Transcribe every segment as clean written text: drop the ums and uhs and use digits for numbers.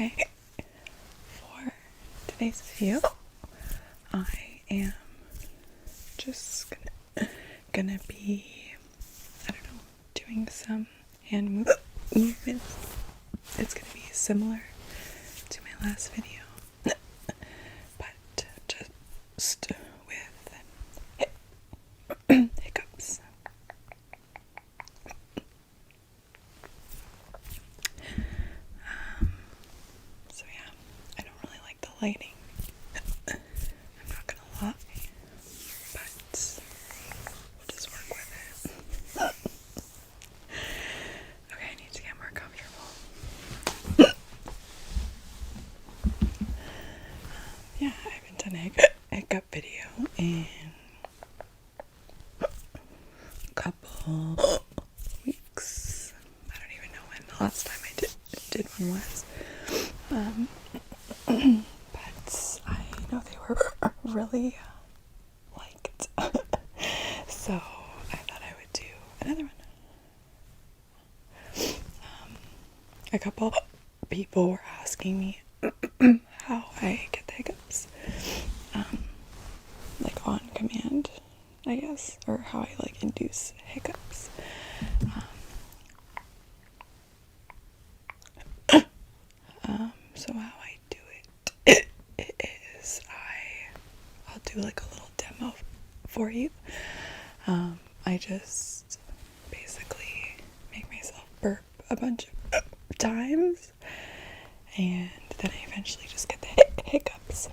Okay, for today's video, I am just gonna be, I don't know, doing some hand movements. It's gonna be similar to my last video, but just with hiccups. So yeah, I don't really like the lighting. I'm not gonna lie, but we'll just work with it. Okay, I need to get more comfortable. Yeah, I haven't done a hiccup video in a couple weeks. I don't even know when the last time I did one was. But I know they were really liked. So I thought I would do another one. A couple people were asking me how I get the hiccups. Like on command, I guess, or how I like induce hiccups. So how I do it is I'll do like a little demo for you. I just basically make myself burp a bunch of times, and then I eventually just get the hiccups.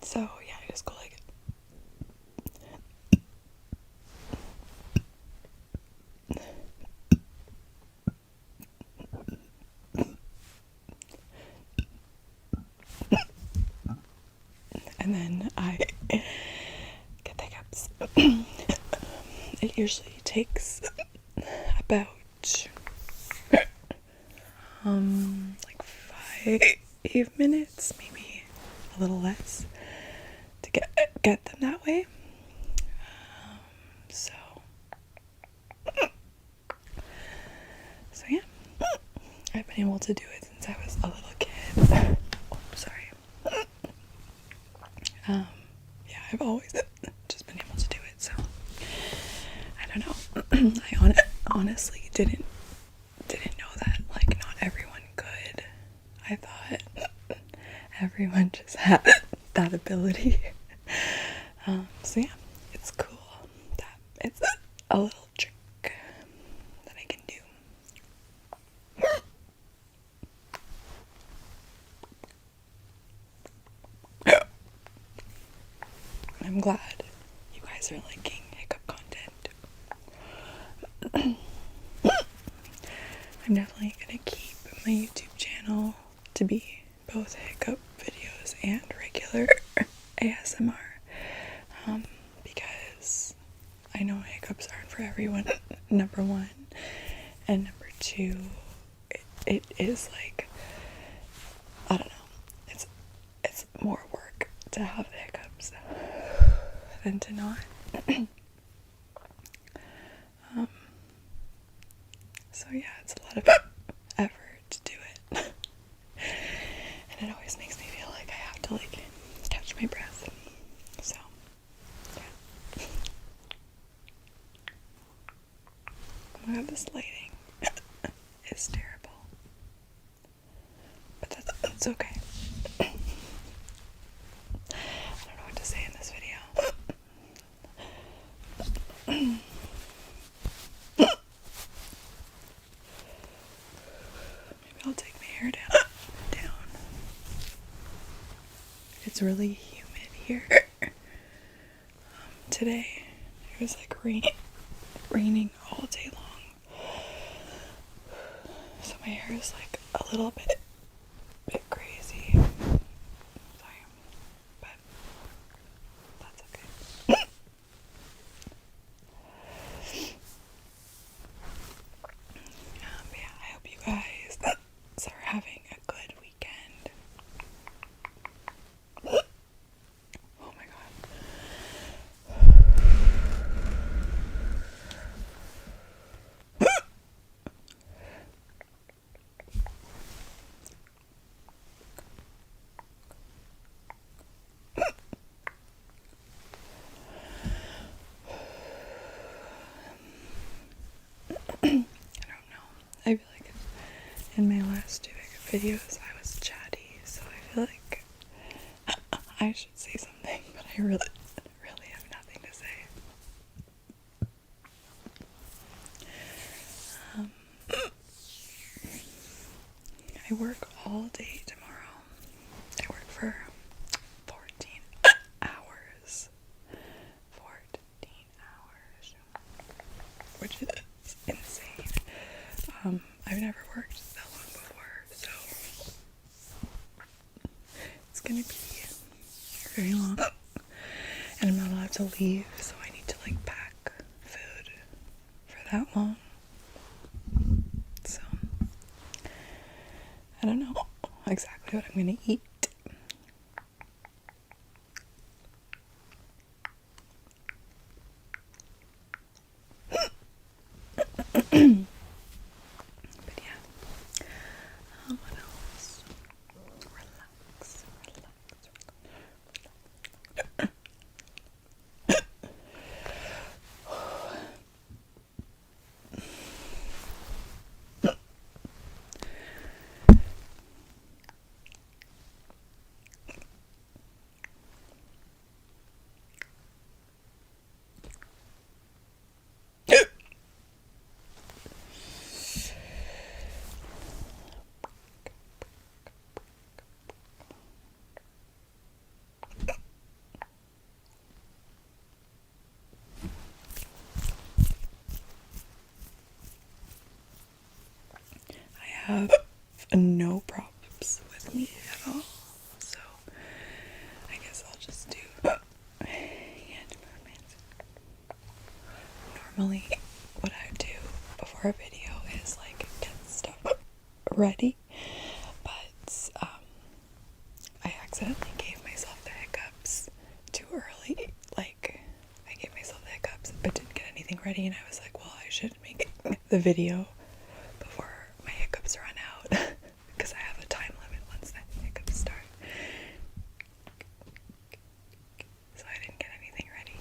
So yeah, I just go like and then I get the hiccups. It usually takes about like 5 minutes, maybe a little less, to get them that way. So yeah, I've been able to do it since I was a little kid. Oh, sorry. Yeah, I've always just been able to do it, so I don't know. I honestly didn't know that like not everyone could. I thought everyone just had that ability. So yeah, it's cool that it's a little trick that I can do. I'm glad you guys are liking hiccup content. I'm definitely gonna keep my YouTube channel to be both hiccup videos and regular ASMR, because I know hiccups aren't for everyone, number one, and number two, it is like, I don't know, it's more work to have the hiccups than to not. So yeah, it's a lot of effort to do it. And it always makes me feel like I have to like catch my breath. So yeah. Oh my god, this lighting is terrible. But that's okay. I don't know what to say in this video. Maybe I'll take my hair down. It's really humid here. Today it was like raining all day long. So my hair is like a little bit crazy. Sorry. But that's okay. Yeah, I hope you guys are having a good weekend. Oh my god. in my last two videos I was chatty, so I feel like I should say something, but I really have nothing to say. I work all day tomorrow. I work for 14 hours. 14 hours. Which is insane. I've never worked that long before, so it's gonna be very long. And I'm not allowed to leave, so I need to like pack food for that long. So I don't know exactly what I'm gonna eat. But yeah. What else? Relax. I have no props with me at all, so I guess I'll just do hand movements. Normally, what I do before a video is like get stuff ready, but I accidentally gave myself the hiccups too early. Like, I gave myself the hiccups but didn't get anything ready, and I was like, well, I should make the video before my hiccups run out because I have a time limit once the hiccups start. So I didn't get anything ready.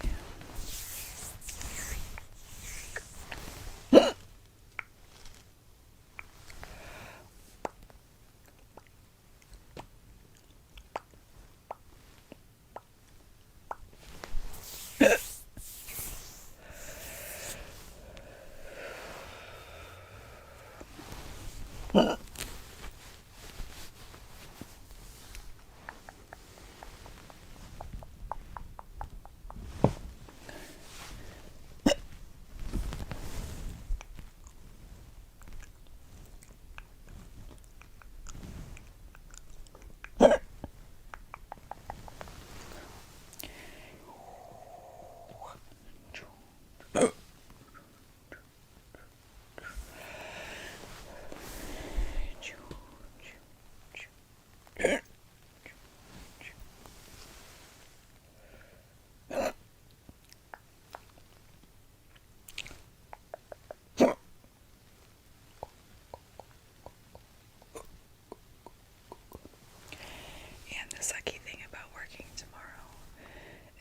And the sucky thing about working tomorrow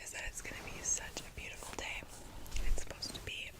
is that it's going to be such a beautiful day. It's supposed to be